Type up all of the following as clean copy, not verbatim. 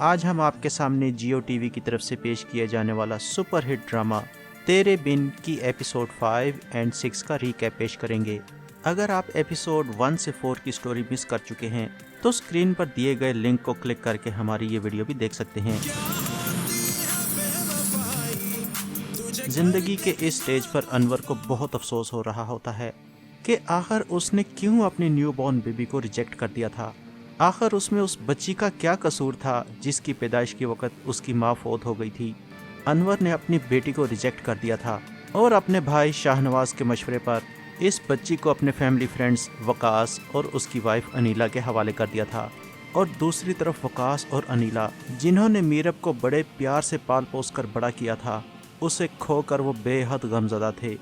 آج ہم آپ کے سامنے جیو ٹی وی کی طرف سے پیش کیا جانے والا سپر ہٹ ڈرامہ تیرے بن کی ایپیسوڈ 5 اور 6 کا ریکیپ پیش کریں گے۔ اگر آپ ایپیسوڈ 1 سے 4 کی سٹوری مس کر چکے ہیں تو سکرین پر دیے گئے لنک کو کلک کر کے ہماری یہ ویڈیو بھی دیکھ سکتے ہیں۔ زندگی کے اس سٹیج پر انور کو بہت افسوس ہو رہا ہوتا ہے کہ آخر اس نے کیوں اپنی نیو بورن بیبی کو ریجیکٹ کر دیا تھا۔ آخر اس میں اس بچی کا کیا قصور تھا جس کی پیدائش کے وقت اس کی ماں فوت ہو گئی تھی۔ انور نے اپنی بیٹی کو ریجیکٹ کر دیا تھا اور اپنے بھائی شاہ نواز کے مشورے پر اس بچی کو اپنے فیملی فرینڈز وقاص اور اس کی وائف انیلا کے حوالے کر دیا تھا۔ اور دوسری طرف وقاص اور انیلا جنہوں نے میرب کو بڑے پیار سے پال پوس کر بڑا کیا تھا، اسے کھو کر وہ بے حد غمزدہ تھے۔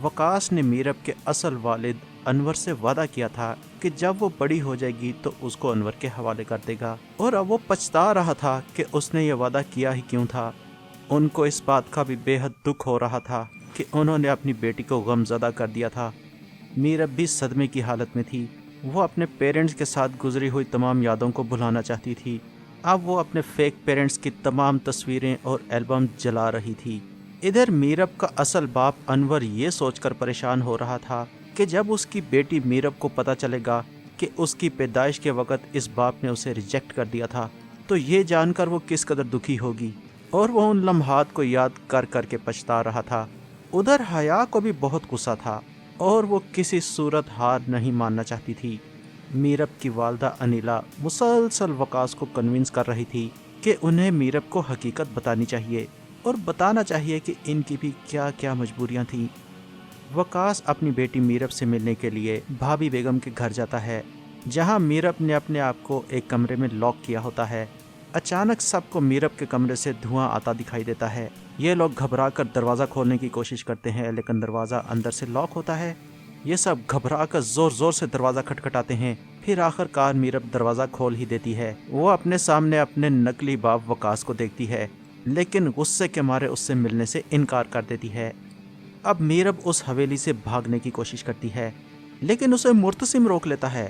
وقاص نے میرب کے اصل والد انور سے وعدہ کیا تھا کہ جب وہ بڑی ہو جائے گی تو اس کو انور کے حوالے کر دے گا، اور اب وہ پچھتا رہا تھا کہ اس نے یہ وعدہ کیا ہی کیوں تھا۔ ان کو اس بات کا بھی بے حد دکھ ہو رہا تھا کہ انہوں نے اپنی بیٹی کو غمزدہ کر دیا تھا۔ میرب بھی صدمے کی حالت میں تھی۔ وہ اپنے پیرنٹس کے ساتھ گزری ہوئی تمام یادوں کو بھلانا چاہتی تھی۔ اب وہ اپنے فیک پیرنٹس کی تمام تصویریں اور البم جلا رہی تھی۔ ادھر میرب کا اصل باپ انور یہ سوچ کر پریشان ہو رہا تھا کہ جب اس کی بیٹی میرب کو پتہ چلے گا کہ اس کی پیدائش کے وقت اس باپ نے اسے ریجیکٹ کر دیا تھا تو یہ جان کر وہ کس قدر دکھی ہوگی، اور وہ ان لمحات کو یاد کر کر کے پچھتا رہا تھا۔ ادھر حیا کو بھی بہت غصہ تھا اور وہ کسی صورت ہار نہیں ماننا چاہتی تھی۔ میرب کی والدہ انیلا مسلسل وقاص کو کنونس کر رہی تھی کہ انہیں میرب کو حقیقت بتانی چاہیے اور بتانا چاہیے کہ ان کی بھی کیا کیا مجبوریاں تھیں۔ وقاص اپنی بیٹی میرب سے ملنے کے لیے بھابھی بیگم کے گھر جاتا ہے، جہاں میرب نے اپنے آپ کو ایک کمرے میں لاک کیا ہوتا ہے۔ اچانک سب کو میرب کے کمرے سے دھواں آتا دکھائی دیتا ہے۔ یہ لوگ گھبرا کر دروازہ کھولنے کی کوشش کرتے ہیں لیکن دروازہ اندر سے لاک ہوتا ہے۔ یہ سب گھبرا کر زور زور سے دروازہ کھٹکھٹاتے ہیں، پھر آخر کار میرب دروازہ کھول ہی دیتی ہے۔ وہ اپنے سامنے اپنے نقلی باپ وقاص کو دیکھتی ہے لیکن غصے کے مارے اس سے ملنے سے انکار کر دیتی ہے۔ اب میرب اس حویلی سے بھاگنے کی کوشش کرتی ہے لیکن اسے مرتسم روک لیتا ہے۔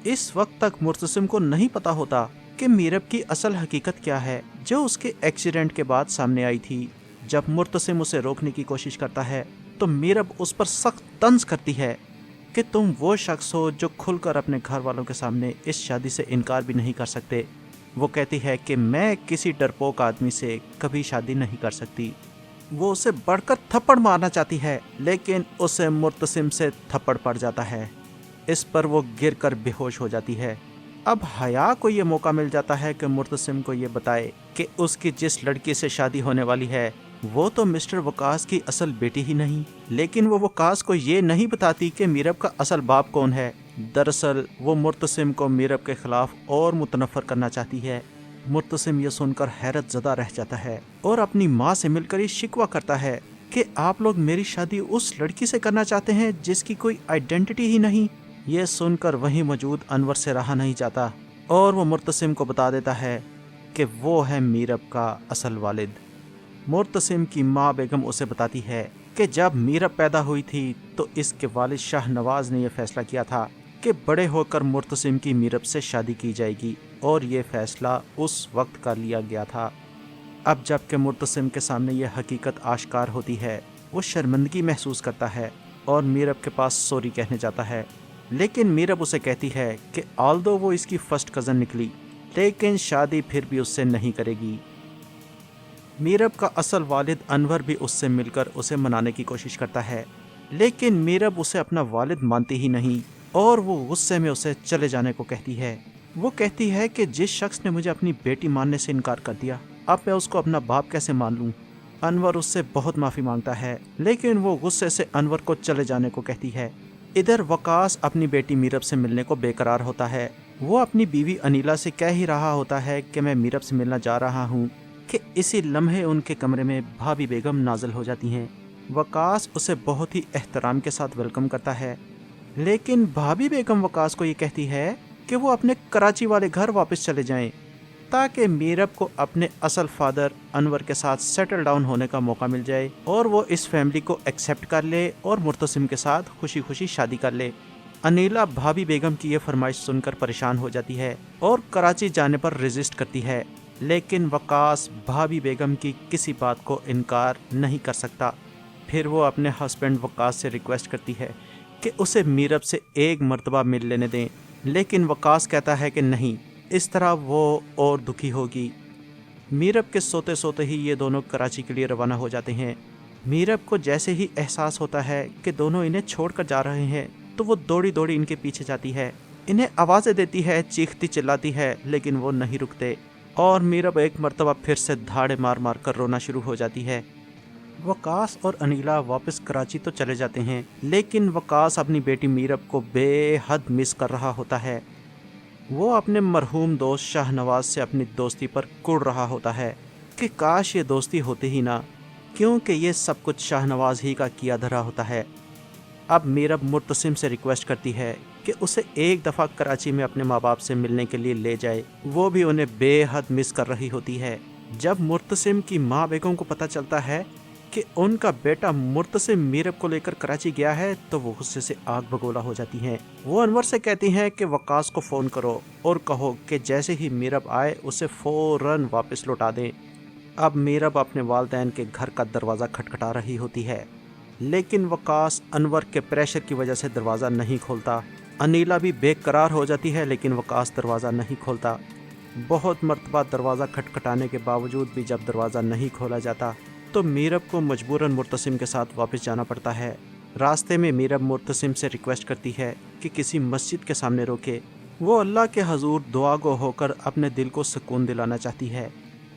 اس وقت تک مرتسم کو نہیں پتا ہوتا کہ میرب کی اصل حقیقت کیا ہے جو اس کے ایکسیڈنٹ کے بعد سامنے آئی تھی۔ جب مرتسم اسے روکنے کی کوشش کرتا ہے تو میرب اس پر سخت طنز کرتی ہے کہ تم وہ شخص ہو جو کھل کر اپنے گھر والوں کے سامنے اس شادی سے انکار بھی نہیں کر سکتے۔ وہ کہتی ہے کہ میں کسی ڈرپوک آدمی سے کبھی شادی نہیں کر سکتی۔ وہ اسے بڑھ کر تھپڑ مارنا چاہتی ہے لیکن اسے مرتسم سے تھپڑ پڑ جاتا ہے۔ اس پر وہ گر کر بے ہوش ہو جاتی ہے۔ اب حیا کو یہ موقع مل جاتا ہے کہ مرتسم کو یہ بتائے کہ اس کی جس لڑکی سے شادی ہونے والی ہے وہ تو مسٹر وقاص کی اصل بیٹی ہی نہیں، لیکن وہ وقاص کو یہ نہیں بتاتی کہ میرب کا اصل باپ کون ہے۔ دراصل وہ مرتسم کو میرب کے خلاف اور متنفر کرنا چاہتی ہے۔ مرتسم یہ سن کر حیرت زدہ رہ جاتا ہے اور اپنی ماں سے مل کر یہ شکوہ کرتا ہے کہ آپ لوگ میری شادی اس لڑکی سے کرنا چاہتے ہیں جس کی کوئی آئیڈینٹی ہی نہیں۔ یہ سن کر وہیں موجود انور سے رہا نہیں جاتا اور وہ مرتسم کو بتا دیتا ہے کہ وہ ہے میرب کا اصل والد۔ مرتسم کی ماں بیگم اسے بتاتی ہے کہ جب میرب پیدا ہوئی تھی تو اس کے والد شاہ نواز نے یہ فیصلہ کیا تھا کہ بڑے ہو کر مرتسم کی میرب سے شادی کی جائے گی، اور یہ فیصلہ اس وقت کا لیا گیا تھا۔ اب جب کہ مرتسم کے سامنے یہ حقیقت آشکار ہوتی ہے وہ شرمندگی محسوس کرتا ہے اور میرب کے پاس سوری کہنے جاتا ہے، لیکن میرب اسے کہتی ہے کہ آلدو وہ اس کی فرسٹ کزن نکلی لیکن شادی پھر بھی اس سے نہیں کرے گی۔ میرب کا اصل والد انور بھی اس سے مل کر اسے منانے کی کوشش کرتا ہے لیکن میرب اسے اپنا والد مانتی ہی نہیں اور وہ غصے میں اسے چلے جانے کو کہتی ہے۔ وہ کہتی ہے کہ جس شخص نے مجھے اپنی بیٹی ماننے سے انکار کر دیا اب میں اس کو اپنا باپ کیسے مان لوں۔ انور اس سے بہت معافی مانگتا ہے لیکن وہ غصے سے انور کو چلے جانے کو کہتی ہے۔ ادھر وقاص اپنی بیٹی میرب سے ملنے کو بے قرار ہوتا ہے۔ وہ اپنی بیوی انیلا سے کہہ ہی رہا ہوتا ہے کہ میں میرب سے ملنا جا رہا ہوں کہ اسی لمحے ان کے کمرے میں بھابھی بیگم نازل ہو جاتی ہیں۔ وقاص اسے بہت ہی احترام کے ساتھ ویلکم کرتا ہے لیکن بھابھی بیگم وقاص کو یہ کہتی ہے کہ وہ اپنے کراچی والے گھر واپس چلے جائیں تاکہ میرب کو اپنے اصل فادر انور کے ساتھ سیٹل ڈاؤن ہونے کا موقع مل جائے اور وہ اس فیملی کو ایکسیپٹ کر لے اور مرتسم کے ساتھ خوشی خوشی شادی کر لے۔ انیلا بھابی بیگم کی یہ فرمائش سن کر پریشان ہو جاتی ہے اور کراچی جانے پر ریزسٹ کرتی ہے، لیکن وقاص بھابی بیگم کی کسی بات کو انکار نہیں کر سکتا۔ پھر وہ اپنے ہسبینڈ وقاص سے ریکویسٹ کرتی ہے کہ اسے میرب سے ایک مرتبہ مل لینے دیں، لیکن وقاص کہتا ہے کہ نہیں، اس طرح وہ اور دکھی ہوگی۔ میرب کے سوتے سوتے ہی یہ دونوں کراچی کے لیے روانہ ہو جاتے ہیں۔ میرب کو جیسے ہی احساس ہوتا ہے کہ دونوں انہیں چھوڑ کر جا رہے ہیں تو وہ دوڑی دوڑی ان کے پیچھے جاتی ہے، انہیں آوازیں دیتی ہے، چیختی چلاتی ہے، لیکن وہ نہیں رکتے اور میرب ایک مرتبہ پھر سے دھاڑے مار مار کر رونا شروع ہو جاتی ہے۔ وقاص اور انیلا واپس کراچی تو چلے جاتے ہیں، لیکن وقاص اپنی بیٹی میرب کو بے حد مس کر رہا ہوتا ہے۔ وہ اپنے مرحوم دوست شاہ نواز سے اپنی دوستی پر کڑ رہا ہوتا ہے کہ کاش یہ دوستی ہوتی ہی نہ، کیونکہ یہ سب کچھ شاہ نواز ہی کا کیا دھرا ہوتا ہے۔ اب میرب مرتسم سے ریکویسٹ کرتی ہے کہ اسے ایک دفعہ کراچی میں اپنے ماں باپ سے ملنے کے لیے لے جائے، وہ بھی انہیں بے حد مس کر رہی ہوتی ہے۔ جب مرتسم کی ماں بیگم کو پتہ چلتا ہے کہ ان کا بیٹا مرتسم میرب کو لے کر کراچی گیا ہے تو وہ غصے سے آگ بگولا ہو جاتی ہیں۔ وہ انور سے کہتی ہیں کہ وقاص کو فون کرو اور کہو کہ جیسے ہی میرب آئے اسے فوراً واپس لوٹا دیں۔ اب میرب اپنے والدین کے گھر کا دروازہ کھٹکھٹا رہی ہوتی ہے، لیکن وقاص انور کے پریشر کی وجہ سے دروازہ نہیں کھولتا۔ انیلا بھی بے قرار ہو جاتی ہے، لیکن وقاص دروازہ نہیں کھولتا۔ بہت مرتبہ دروازہ کھٹکھٹانے کے باوجود بھی جب دروازہ نہیں کھولا جاتا تو میرب کو مجبوراً مرتسم کے ساتھ واپس جانا پڑتا ہے۔ راستے میں میرب مرتسم سے ریکویسٹ کرتی ہے کہ کسی مسجد کے سامنے روکے، وہ اللہ کے حضور دعا گو ہو کر اپنے دل کو سکون دلانا چاہتی ہے۔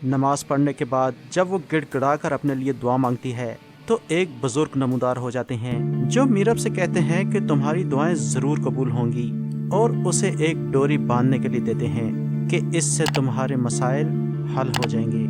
نماز پڑھنے کے بعد جب وہ گڑ گڑا کر اپنے لیے دعا مانگتی ہے تو ایک بزرگ نمودار ہو جاتے ہیں جو میرب سے کہتے ہیں کہ تمہاری دعائیں ضرور قبول ہوں گی، اور اسے ایک ڈوری باندھنے کے لیے دیتے ہیں کہ اس سے تمہارے مسائل حل ہو جائیں گے۔